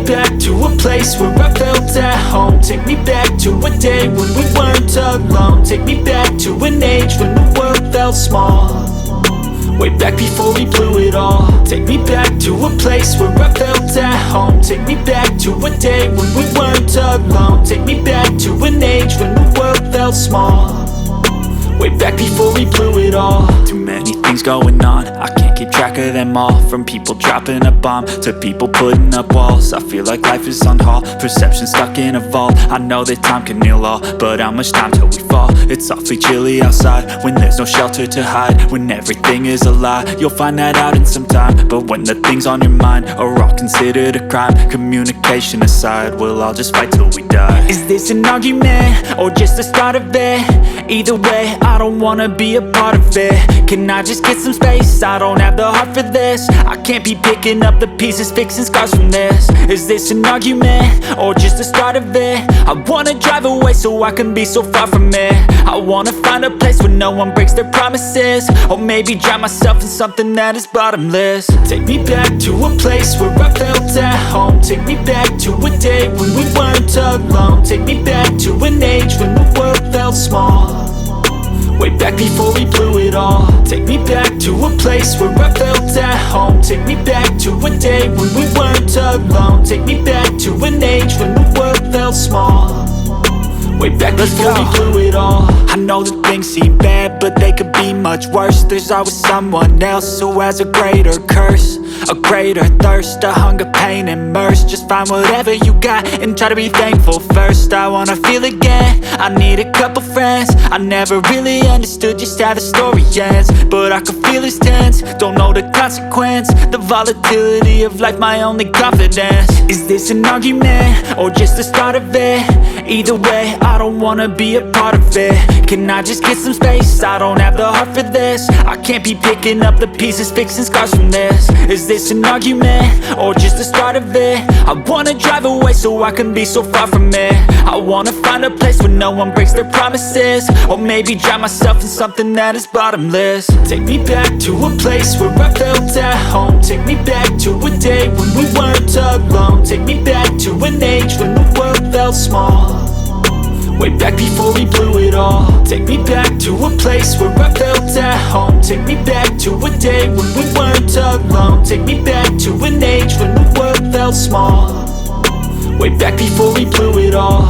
back to a place where I felt at home. Take me back to a day when we weren't alone. Take me back to an age when the world felt small, way back before we blew it all. Take me back to a place where I felt at home. Take me back to a day when we weren't alone. Take me back to an age when the world felt small, way back before we blew it all. Too many things going on, I can't keep track of them all. From people dropping a bomb to people putting up walls. I feel like life is on hold, perception stuck in a vault. I know that time can heal all, but how much time till we fall? It's awfully chilly outside when there's no shelter to hide. When everything is a lie, you'll find that out in some time. But when the things on your mind are all considered a crime, communication aside, we'll all just fight till we die. Is this an argument or just the start of it? Either way, I don't wanna be a part of it. Can I just get some space? I don't have the heart for this. I can't be picking up the pieces, fixing scars from this. Is this an argument or just the start of it? I wanna drive away so I can be so far from it. I wanna find a place where no one breaks their promises, or maybe drown myself in something that is bottomless. Take me back to a place where I felt at home. Take me back to a day when we weren't alone. Take me back to an age when the world felt small, way back before we blew it all. Take me back to a place where I felt at home. Take me back to a day when we weren't alone. Take me back to an age when the world felt small, way back before we blew it all. I know that things seem bad, but they could be much worse. There's always someone else who has a greater curse, a greater thirst, a hunger, pain, and mercy. Just find whatever you got and try to be thankful first. I wanna feel again, I need a couple friends. I never really understood just how the story ends, but I can feel it's tense, don't know the consequence. The volatility of life, my only confidence. Is this an argument or just the start of it? Either way, I don't wanna be a part of it. Can I just get some space? I don't have the heart for this. I can't be picking up the pieces, fixing scars from this. Is this an argument or just the start of it? I wanna drive away so I can be so far from it. I wanna find a place where no one breaks their promises, or maybe drown myself in something that is bottomless. Take me back to a place where I felt at home. Take me back to a day when we weren't alone. Take me back to an age when the world felt small, way back before we blew it all. Take me back to a place where I felt at home. Take me back to a day when we weren't alone. Take me back to an age when the world felt small, way back before we blew it all.